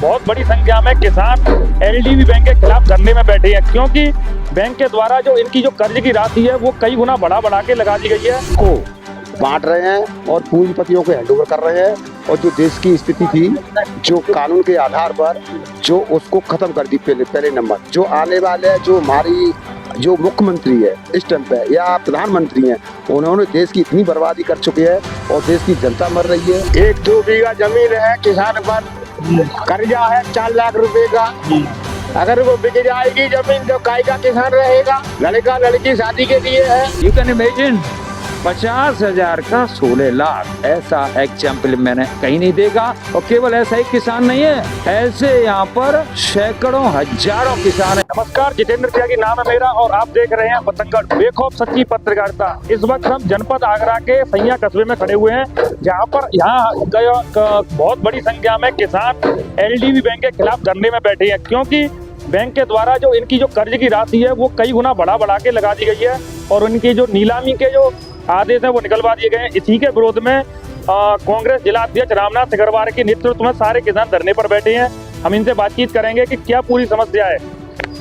बहुत बड़ी संख्या में किसान एलडीबी बैंक के खिलाफ धरने में बैठे हैं, क्योंकि बैंक के द्वारा जो इनकी जो कर्ज की राशि है वो कई गुना बढ़ा के लगा दी गई है। को बांट रहे हैं और पूंजीपतियों को हैंडओवर कर रहे हैं और जो देश की स्थिति थी जो कानून के आधार पर जो उसको खत्म कर दी। पहले नंबर जो आने वाले जो हमारी जो मुख्यमंत्री है इस टाइम पे या प्रधानमंत्री हैं, उन्होंने देश की इतनी बर्बादी कर चुके हैं और देश की जनता मर रही है। 1-2 बीघा जमीन है किसान पर, कर्जा है 4 लाख रुपए का। अगर वो बिक जाएगी जमीन तो काय का किसान रहेगा। लड़का लड़की शादी के लिए है। यू कैन इमेजिन 50,000 का 16 लाख, ऐसा एग्जाम्पल मैंने कहीं नहीं देखा। और केवल ऐसा ही किसान नहीं है, ऐसे यहाँ पर सैकड़ों हजारों किसान है। नमस्कार, जितेंद्र त्यागी नाम है मेरा और आप देख रहे हैं पतंगड़ बेखौफ सच्ची पत्रकारिता। इस वक्त हम जनपद आगरा के सैया कस्बे में खड़े हुए हैं, जहाँ पर बहुत बड़ी संख्या में किसान एलडीबी बैंक के खिलाफ धरने में बैठे हैं, क्योंकि बैंक के द्वारा जो इनकी जो कर्ज की राशि है वो कई गुना बढ़ा के लगा दी गई है और उनकी जो नीलामी के जो आदेश है वो निकलवा दिए गए हैं। इसी के विरोध में कांग्रेस जिला अध्यक्ष रामनाथ सिकरवार के नेतृत्व में सारे किसान धरने पर बैठे हैं। हम इनसे बातचीत करेंगे कि क्या पूरी समस्या है,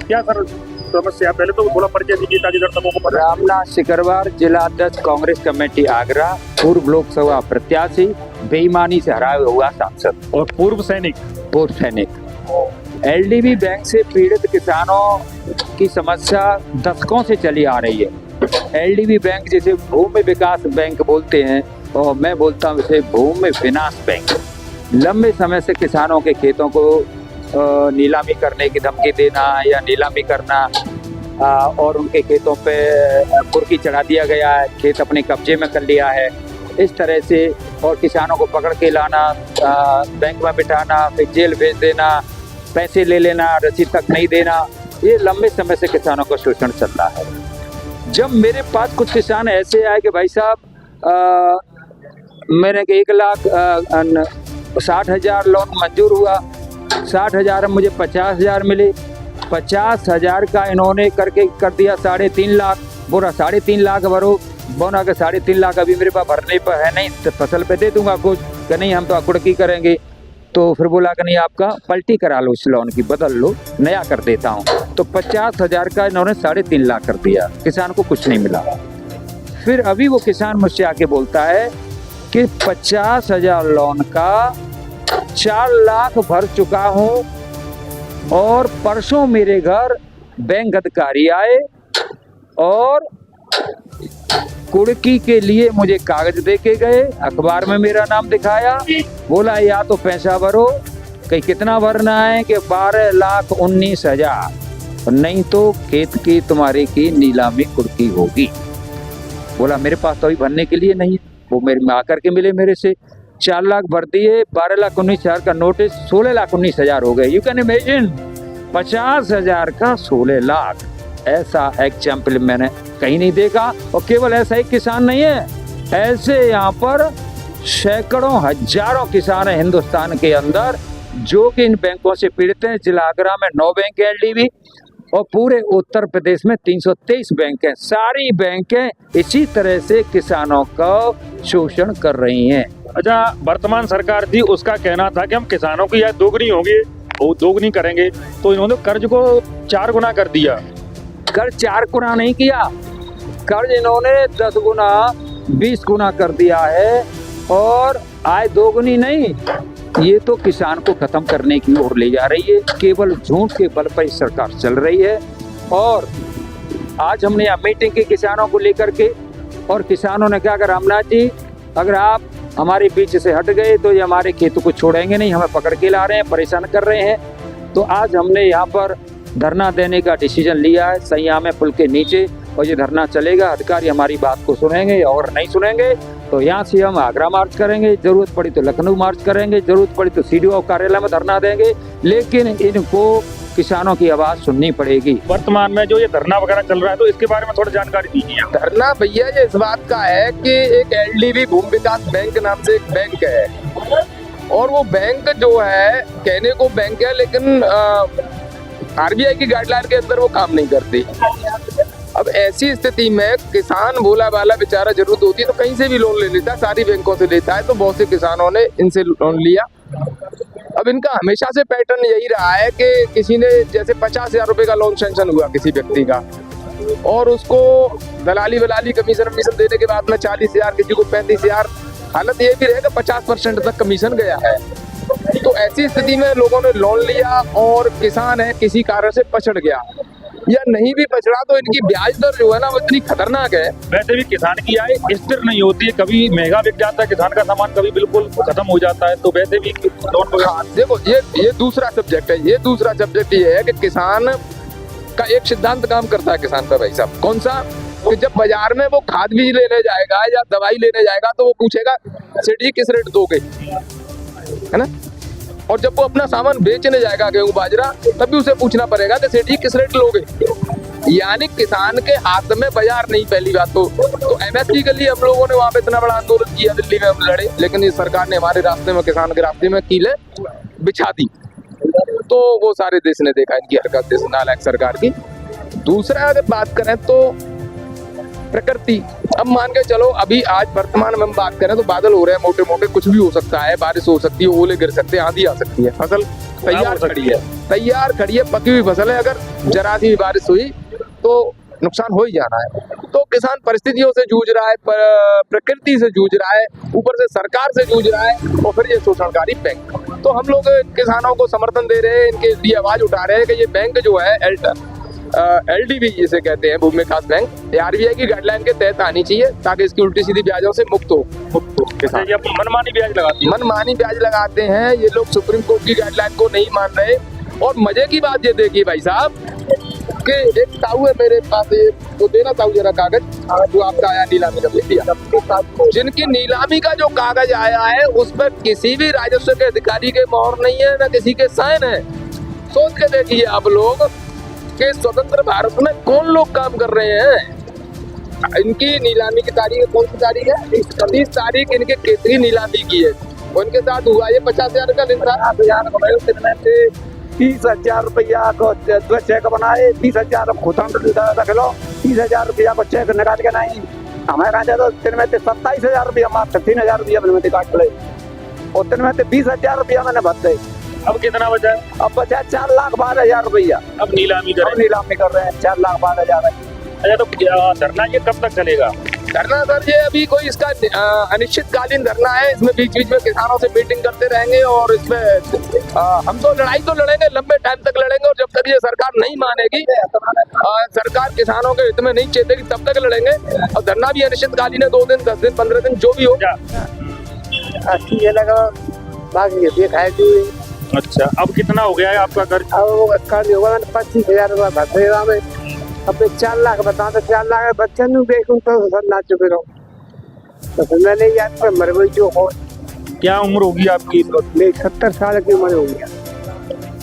क्या सर समस्या। पहले तो थोड़ा परिचय दीजिए ताकि दर्शकों को पता। रामनाथ सिकरवार, जिला अध्यक्ष कांग्रेस कमेटी आगरा, पूर्व लोकसभा प्रत्याशी, बेईमानी से हराया हुआ सांसद और पूर्व सैनिक। एलडीबी बैंक से पीड़ित किसानों की समस्या दशकों से चली आ रही है। एलडीबी बैंक जिसे भूमि विकास बैंक बोलते हैं और मैं बोलता हूँ इसे भूमि विनाश बैंक। लंबे समय से किसानों के खेतों को नीलामी करने की धमकी देना या नीलामी करना और उनके खेतों पे कुर्की चढ़ा दिया गया है, खेत अपने कब्जे में कर लिया है, इस तरह से। और किसानों को पकड़ के लाना, बैंक में बिठाना, फिर जेल भेज देना, पैसे ले लेना, रसीद तक नहीं देना, ये लंबे समय से किसानों का शोषण चल रहा है। जब मेरे पास कुछ किसान ऐसे आए कि भाई साहब मेरे 1,60,000 लोन मंजूर हुआ, 60,000 मुझे 50,000 मिले, 50,000 का इन्होंने करके कर दिया 3.5 लाख। बोला 3.5 लाख भरो, बोला कि 3.5 लाख अभी मेरे पास भरने पर है नहीं, तो फसल पे दे दूंगा कुछ, कि नहीं हम तो अकुड़की करेंगे। तो फिर बोला कि नहीं आपका पलटी करा लो, इस लोन की बदल लो, नया कर देता हूँ। तो 50,000 का इन्होंने 3.5 लाख कर दिया, किसान को कुछ नहीं मिला। फिर अभी वो किसान मुझसे आके बोलता है कि 50,000 लोन का 4 लाख भर चुका हूँ और परसों मेरे घर बैंक अधिकारी आए और कुड़की के लिए मुझे कागज दे के गए, अखबार में मेरा नाम दिखाया, बोला या तो पैसा भरो, कहीं कितना भरना है कि 12,19,000, नहीं तो खेत की तुम्हारे की नीलामी कुड़की होगी। बोला मेरे पास तो अभी भरने के लिए नहीं है। वो मेरे में आकर के मिले मेरे से, 4 लाख भर दिए, 12,19,000 का नोटिस, 16,19,000 हो गए। यू कैन इमेजिन 50,000 का 16 लाख, ऐसा एग्जाम्पल मैंने कहीं नहीं देखा। और केवल ऐसा ही किसान नहीं है, ऐसे यहाँ पर सैकड़ों हजारों किसान हैं हिंदुस्तान के अंदर जो कि इन बैंकों से पीड़ित हैं। जिला आगरा में 9 बैंक है एलडीबी और पूरे उत्तर प्रदेश में 323 बैंक हैं। सारी बैंकें इसी तरह से किसानों का शोषण कर रही हैं। अच्छा, वर्तमान सरकार थी उसका कहना था कि हम किसानों की यह दोगुनी होगी, वो दोगुनी करेंगे, तो इन्होंने कर्ज को 4 गुना कर दिया। कर्ज 4 गुना नहीं किया, कर्ज इन्होंने 10 गुना 20 गुना कर दिया है और आय 2 गुनी नहीं, ये तो किसान को खत्म करने की ओर ले जा रही है। केवल झूठ के बल पर सरकार चल रही है। और आज हमने यहाँ मीटिंग की किसानों को लेकर के, और किसानों ने कहा कि रामनाथ जी अगर आप हमारे बीच से हट गए तो ये हमारे खेतों को छोड़ेंगे नहीं, हमें पकड़ के ला रहे हैं, परेशान कर रहे हैं। तो आज हमने यहाँ पर धरना देने का डिसीजन लिया है सैया में पुल के नीचे, और ये धरना चलेगा। अधिकारी हमारी बात को सुनेंगे और नहीं सुनेंगे तो यहाँ से हम आगरा मार्च करेंगे, जरूरत पड़ी तो लखनऊ मार्च करेंगे, जरूरत पड़ी तो सीडीओ कार्यालय में धरना देंगे, लेकिन इनको किसानों की आवाज सुननी पड़ेगी। वर्तमान में जो ये धरना वगैरह चल रहा है तो इसके बारे में थोड़ी जानकारी दीजिए। धरना भैया ये इस बात का है कि एक एलडीबी भूमि विकास बैंक नाम से एक बैंक है और वो बैंक जो है कहने को बैंक है लेकिन आरबीआई की गाइडलाइन के अंदर वो काम नहीं करती। अब ऐसी स्थिति में किसान भोला भाला बेचारा जरूरत होती है तो कहीं से भी लोन ले लेता है, सारी बैंकों से लेता है। तो बहुत से किसानों ने इनसे लोन लिया। अब इनका हमेशा से पैटर्न यही रहा है कि किसी ने जैसे 50,000 रुपए का लोन सैंक्शन हुआ किसी व्यक्ति का, और उसको दलाली वलाली कमीशन देने के बाद में 40,000, किसी को 35,000, हालत ये भी रहेगा 50% तक कमीशन गया है। तो ऐसी स्थिति में लोगों ने लोन लिया और किसान है किसी कारण से पछड़ गया, या नहीं भी पछड़ा तो इनकी ब्याज दर जो है ना वो इतनी खतरनाक है। वैसे भी किसान की आय स्थिर नहीं होती है, कभी महंगा बिक जाता है किसान का सामान, कभी बिल्कुल खत्म हो जाता है। तो वैसे भी लोन वगैरह, देखो ये दूसरा सब्जेक्ट है। ये दूसरा सब्जेक्ट ये है कि किसान का एक सिद्धांत काम करता है किसान का भाई साहब। कौन सा? कि जब बाजार में वो खाद बीज लेने जाएगा या दवाई लेने जाएगा तो वो पूछेगा सेठ जी किस रेट दोगे, है ना। और जब वो अपना सामान बेचने जाएगा गेहूं बाजरा, तब भी उसे पूछना पड़ेगा कि सेठ जी किस रेट लोगे। यानी किसान के हाथ में बाजार नहीं, पहली बात तो एमएसपी के लिए हम लोगों ने वहां पे इतना बड़ा आंदोलन किया, दिल्ली में हम लड़े, लेकिन इस सरकार ने हमारे रास्ते में, किसान के रास्ते में कीले बिछा दी। तो वो सारे देश ने देखा इनकी हरकत, देश नालायक सरकार की। दूसरा अगर बात करें तो प्रकृति, अब मान के चलो अभी आज वर्तमान में हम बात करें तो बादल हो रहे हैं मोटे मोटे, कुछ भी हो सकता है, बारिश हो सकती है, ओले गिर सकते हैं, आंधी आ सकती है, फसल तैयार खड़ी है, पकी हुई फसल है। अगर जरा सी भी बारिश हुई तो नुकसान हो ही जाना है। तो किसान परिस्थितियों से जूझ रहा है, प्रकृति से जूझ रहा है, ऊपर से सरकार से जूझ रहा है, और फिर ये शोषणकारी बैंक। तो हम लोग किसानों को समर्थन दे रहे हैं, इनके लिए आवाज उठा रहे हैं कि ये बैंक जो है LDB जिसे कहते हैं, भूमि विकास बैंक, RBI की गाइडलाइन के तहत आनी चाहिए, ताकि इसकी उल्टी सीधी ब्याजों से मुक्त हो। ये मनमानी ब्याज लगाती है, मनमानी ब्याज लगाते हैं ये लोग, सुप्रीम कोर्ट की गाइडलाइन को नहीं मान रहे। और मजे की बात ये देखिए भाई साहब कि एक ताऊ है मेरे पास, वो देना ताऊ जरा कागज जो आपका आया नीलामी का, दिया। जिनकी नीलामी का जो कागज आया है उस पर किसी भी राजस्व के अधिकारी के मोहर नहीं है, ना किसी के साइन है। सोच के देखिए आप लोग कि स्वतंत्र भारत में कौन लोग काम कर रहे हैं। इनकी नीलामी की तारीख कौन सी तारीख है? 30 तारीख इनके केसरी नीलामी की है। उनके साथ हुआ ये 50,000 का इंतजार, 30,000 रुपया को चेक बनाए, 30,000 खुद रख लो, 30,000 रुपया को चेक निकाल के नहीं हमारे तो दिन में 27,000 रुपया, मात्र 3,000 रुपया में काट ले, और दिन में 20,000 रुपया मैंने भर दे। अब कितना बचा है? अब बचा 4,12,000 रुपया। अब नीलामी कर रहे हैं 4,12,000। अच्छा, तो धरना ये कब तक चलेगा? धरना सर ये अभी कोई इसका अनिश्चितकालीन धरना है, इसमें बीच बीच में किसानों से मीटिंग करते रहेंगे, और इसमें हम तो लड़ाई तो लड़ेंगे, लंबे टाइम तक लड़ेंगे, और जब तक ये सरकार नहीं मानेगी, सरकार किसानों के हित में नहीं चेतेगी, तब तक लड़ेंगे। और धरना भी अनिश्चितकालीन है, 2 दिन 10 दिन 15 दिन जो भी हो। ये लगा बाकी ये देखा है कि। अच्छा, अब कितना हो गया है आपका कर्ज? अब कर्ज होगा 25,000 रुपया भरते में, अब 4 लाख बता, तो 4 लाख बच्चे देखूं तो सब ना चुके रहो, तो फिर मैंने याद पर मर गई जो हो। क्या उम्र होगी आपकी? मेरी 70 साल की उम्र होगी।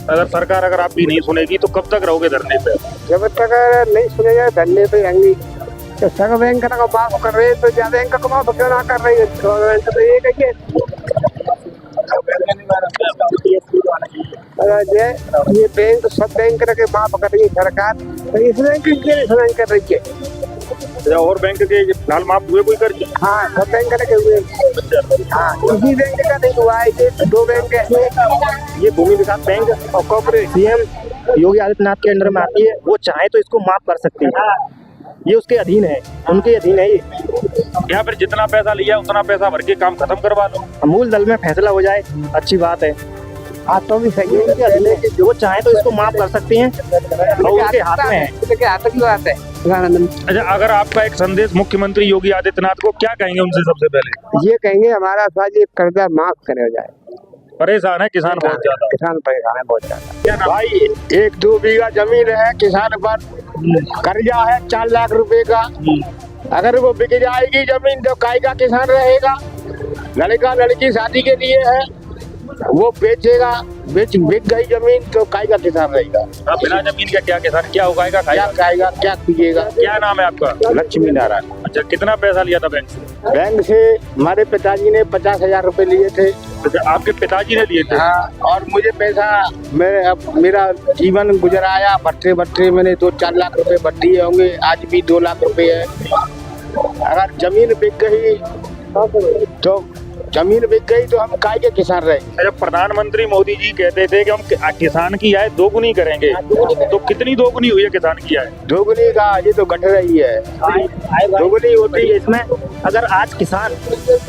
अगर सरकार आपकी नहीं सुनेगी तो कब तक रहोगे धरने पे? जब तक नहीं सुनेगा धरने पे रहेंगे। तो सब बैंक का माफ कर रहे हैं, तो ज्यादा बैंक का माफ क्यों ना कर रही है? तो ये कहिए ये बैंक सब बैंक के माफ कर रही है सरकार, तो इस बैंक के कर रही है। और बैंक के फिलहाल माफ हुए कोई कर्ज? हाँ, सब बैंक के हुए। हाँ, इसी बैंक का नहीं हुआ है, ये 2 बैंक है। ये भूमि विकास बैंक और कॉर्पोरेट सीएम योगी आदित्यनाथ के अंडर में आती है, वो चाहे तो इसको माफ कर सकती है, ये उसके अधीन है, उनके अधीन है ये। या फिर जितना पैसा लिया उतना पैसा भर के काम खत्म करवा लो, मूल दल में फैसला हो जाए, अच्छी बात है। हाँ, तो भी सही उनके अधीन है, वो चाहे तो इसको माफ कर सकती हैं, और उनके हाथ में है। हाथ की बात है। अच्छा, अगर आपका एक संदेश मुख्यमंत्री योगी आदित्यनाथ को क्या कहेंगे उनसे? सबसे पहले ये कहेंगे हमारा साथ ये कर्जा माफ करे जाए। परेशान है किसान बहुत ज्यादा, किसान परेशान है बहुत ज्यादा। भाई 1-2 बीघा जमीन है किसान पर, कर्जा है 4 लाख रुपए का। अगर वो बिक जाएगी जमीन तो काय का किसान रहेगा? लड़का लड़की शादी के लिए है, वो बेचेगा, बिक गई जमीन तो काय का किसान रहेगा? अब बिना जमीन का क्या किसान क्या उगाएगा, क्या खाएगा, क्या पिएगा? क्या नाम है आपका? लक्ष्मी नारायण। अच्छा, कितना पैसा लिया था बैंक से? बैंक से हमारे पिताजी ने 50,000 रुपए लिए थे। अच्छा, आपके पिताजी ने लिए थे? हाँ, और मुझे पैसा मेरा जीवन गुजराया, भट्टे मैंने 2-4 लाख रुपए भर दिए होंगे, आज भी 2 लाख रुपए है। अगर जमीन बिक गई तो जमीन बिक गई तो हम काय के किसान रहेंगे। जब प्रधानमंत्री मोदी जी कहते थे कि हम किसान की आय दोगुनी करेंगे, तो कितनी दोगुनी हुई है किसान की आय? दोगुनी का ये तो घट रही है, दोगुनी होती है। इसमें अगर आज किसान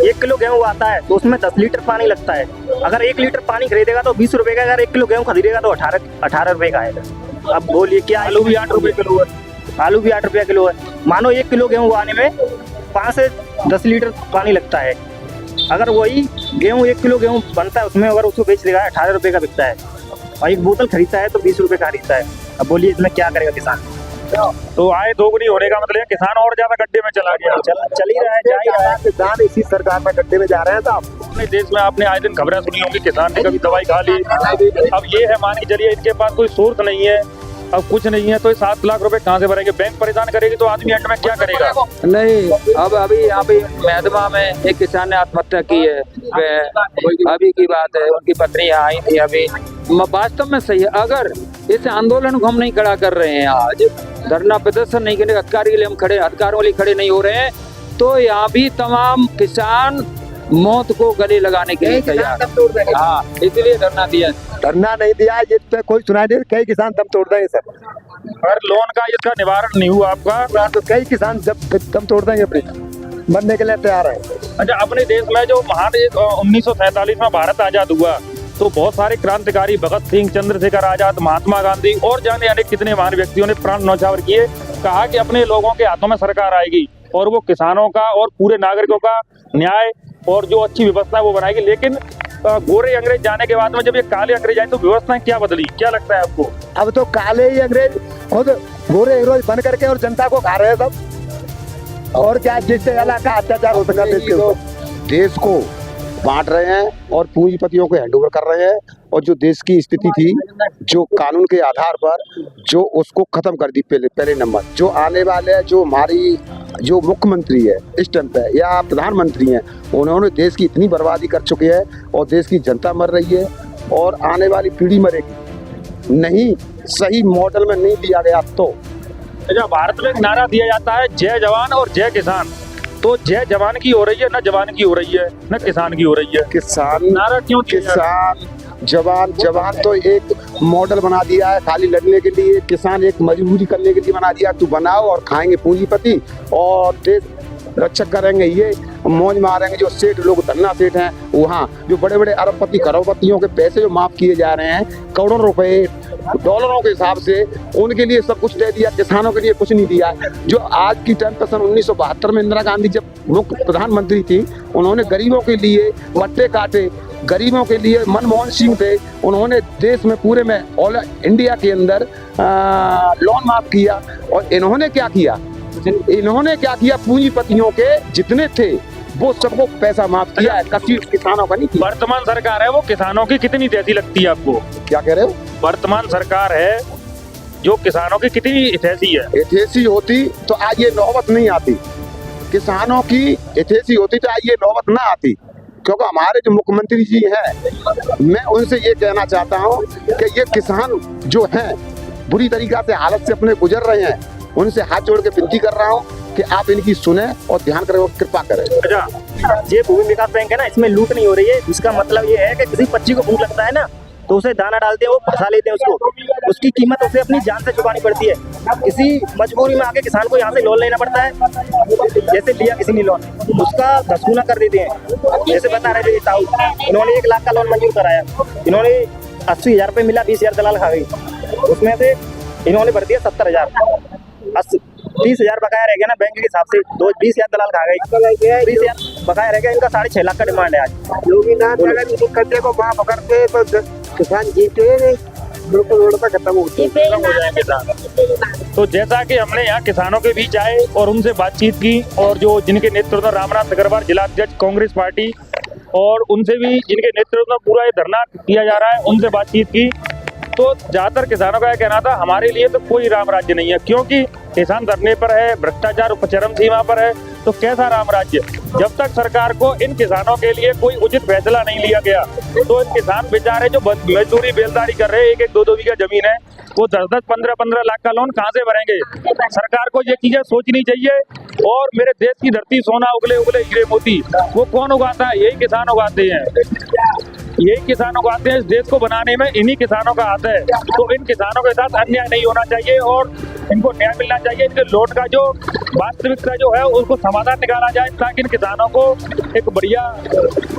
1 किलो गेहूँ आता है तो उसमें 10 लीटर पानी लगता है। अगर 1 लीटर पानी खरीदेगा तो 20 रुपए का, अगर 1 किलो गेहूँ खरीदेगा तो 18 रुपए का आएगा। अब बोलिए क्या? आलू भी 8 रुपए किलो है। आलू भी 8 रुपया किलो है। मानो 1 किलो गेहूँ आने में 5 से 10 लीटर पानी लगता है। अगर वही गेहूँ 1 किलो गेहूँ बनता है, उसमें अगर उसको बेच देगा 18 रुपए का बिकता है, और एक बोतल खरीदता है तो 20 रुपए का खरीदता है। अब बोलिए इसमें क्या करेगा किसान? तो आय दोगुनी होने का मतलब है किसान और ज्यादा गड्ढे में चला गया। चल ही रहा है, जा ही रहा है। किसान इसी सरकार में गड्ढे में जा रहे हैं साहब। अपने देश में आपने आए दिन खबरें सुनी होंगी, किसान ने कभी दवाई खा ली। अब ये है, मान के चलिए इनके पास कोई सोर्स नहीं है, अब कुछ नहीं है, तो 7 लाख रुपए कहाँ से भरेंगे? बैंक परेशान करेगी तो आदमी एंड में क्या करेगा? नहीं, अब अभी यहाँ पे मैदमा में एक किसान ने आत्महत्या की है, अभी की बात है। उनकी पत्नी यहाँ आई थी अभी। वास्तव में सही है, अगर इस आंदोलन को हम नहीं खड़ा कर रहे हैं, आज धरना प्रदर्शन नहीं करने, अधिकारी के लिए हम खड़े, अधिकारियों के लिए खड़े नहीं हो रहे हैं, तो यहाँ भी तमाम किसान मौत को गले लगाने के लिए तैयार। हाँ, इसलिए धरना दिया। धरना नहीं दिया, ये पे कोई सुनाई दे, कई किसान दम तोड़ देंगे सर। अगर लोन का इसका निवारण नहीं हुआ आपका, तो कई किसान दम तोड़ देंगे, अपने मरने के लिए तैयार है। अच्छा, अपने देश में जो महान 1947 में भारत आजाद हुआ, तो बहुत सारे क्रांतिकारी भगत सिंह, चंद्रशेखर आजाद, महात्मा गांधी और जाने अनेक कितने महान व्यक्तियों ने प्राण न्यौछावर किए। कहा कि अपने लोगों के हाथों में सरकार आएगी और वो किसानों का और पूरे नागरिकों का न्याय और जो अच्छी व्यवस्था है वो बनाएगी। लेकिन गोरे अंग्रेज जाने के बाद में जब ये काले अंग्रेज आए तो व्यवस्थाएं क्या बदली? क्या लगता है आपको? अब तो काले ही अंग्रेज खुद गोरे अंग्रेज बन करके और जनता को खा रहे हैं सब। और क्या, जिससे का अत्याचार हो सका देश के ऊपर। देश को बांट रहे हैं और पूंजीपतियों को हैंडओवर कर रहे हैं, और जो देश की स्थिति थी, जो कानून के आधार पर जो उसको खत्म कर दी। पहले नंबर जो आने वाले, जो हमारी जो मुख्यमंत्री है इस टाइम पे या प्रधानमंत्री हैं, उन्होंने देश की इतनी बर्बादी कर चुके हैं और देश की जनता मर रही है और आने वाली पीढ़ी मरेगी। नहीं, सही मॉडल में नहीं दिया गया। तो अच्छा, भारत में एक नारा दिया जाता है, जय जवान और जय किसान। तो जय जवान की हो रही है, न जवान की हो रही है, न किसान की हो रही है। किसान नारा क्यों दिया जा रहा है? किसान जवान तो एक मॉडल बना दिया है खाली लड़ने के लिए। किसान एक मजबूरी करने के लिए बना दिया, तू बनाओ और खाएंगे पूंजीपति और देश रक्षक करेंगे, ये मौज मारेंगे। जो सेठ लोग, धन्ना सेठ हैं वहाँ, जो बड़े बड़े अरबपति करोड़पतियों के पैसे जो माफ किए जा रहे हैं करोड़ों रुपए डॉलरों के हिसाब से, उनके लिए सब कुछ दे दिया, किसानों के लिए कुछ नहीं दिया। जो आज की टाइम पर सन 1972 में इंदिरा गांधी जब मुख्य प्रधानमंत्री थी, उन्होंने गरीबों के लिए पट्टे काटे, गरीबों के लिए मनमोहन सिंह थे, उन्होंने देश में पूरे में ऑल इंडिया के अंदर लोन माफ किया। और इन्होंने क्या किया? पूंजीपतियों के जितने थे वो सबको पैसा माफ किया है, किसानों का नहीं। वर्तमान सरकार है वो किसानों की कितनी जैसी लगती है आपको? क्या कह रहे हो? वर्तमान सरकार है जो किसानों की कितनी हितैषी है? हितैषी होती तो आज ये नौबत नहीं आती। किसानों की हितैषी होती तो आज ये नौबत ना आती। क्योंकि हमारे जो मुख्यमंत्री जी हैं, मैं उनसे ये कहना चाहता हूँ कि ये किसान जो हैं बुरी तरीका से हालत से अपने गुजर रहे हैं, उनसे हाथ जोड़ के विनती कर रहा हूँ कि आप इनकी सुने और ध्यान करें और कृपा करें। अच्छा, ये भूमि विकास बैंक है ना, इसमें लूट नहीं हो रही है। इसका मतलब ये है कि किसी पक्षी को भूख लगता है ना, तो उसे दाना डालते हैं, वो फंसा लेते हैं उसको, उसकी कीमत उसे अपनी जान से चुकानी पड़ती है। किसी मजबूरी में आके किसान को यहाँ से लोन लेना पड़ता है, जैसे लिया किसी ने लोन, उसका 10 गुना कर देते हैं। जैसे बता रहे थे ताऊ, इन्होंने 1 लाख का लोन मंजूर कराया, इन्होंने 80,000 रुपये मिला, 20,000 दलाल खा गई, उसमें से इन्होंने भर दिया 70,000, 30,000 बकाया रह गया ना बैंक के हिसाब से, 20,000 दलाल खा गई, 20,000 बकाया रह गया। इनका 6.5 लाख का डिमांड है आज। योगीनाथ अगर इस कर्जे को माफ करते तो किसान जीते बिल्कुल, रोड पर खत्म हो जाएंगे किसान। तो जैसा कि हमने यहाँ किसानों के बीच आए और उनसे बातचीत की, और जो जिनके नेतृत्व में रामनाथ अग्रवाल जिला अध्यक्ष कांग्रेस पार्टी, और उनसे भी जिनके नेतृत्व में पूरा ये धरना किया जा रहा है, उनसे बातचीत की, तो ज्यादातर किसानों का यह कहना था हमारे लिए तो कोई राम राज्य नहीं है, क्योंकि किसान धरने पर है, भ्रष्टाचार चरम सीमा पर है। तो कैसा राम राज्य। जब तक सरकार को इन किसानों के लिए कोई उचित फैसला नहीं लिया गया तो इन किसान बेचारे जो मजदूरी बेलदारी कर रहे हैं, 1-1, 2-2 बीघा जमीन है, वो 10-10, 15-15 लाख का लोन कहाँ से भरेंगे। सरकार को ये चीजें सोचनी चाहिए। और मेरे देश की धरती सोना उगले उगले हीरे मोती वो कौन उगाता है? यही किसान उगाते हैं, यही किसान उगाते हैं। इस देश को बनाने में इन्हीं किसानों का हाथ है। तो इन किसानों के साथ अन्याय नहीं होना चाहिए और इनको न्याय मिलना चाहिए। इनके लोट का जो वास्तविकता जो है उसको समाधान निकाला जाए ताकि इन किसानों को एक बढ़िया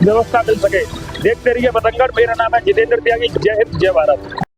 व्यवस्था मिल सके। देखते रहिए बतंगड़। मेरा नाम है जितेंद्र त्यागी। जय हिंद, जय भारत।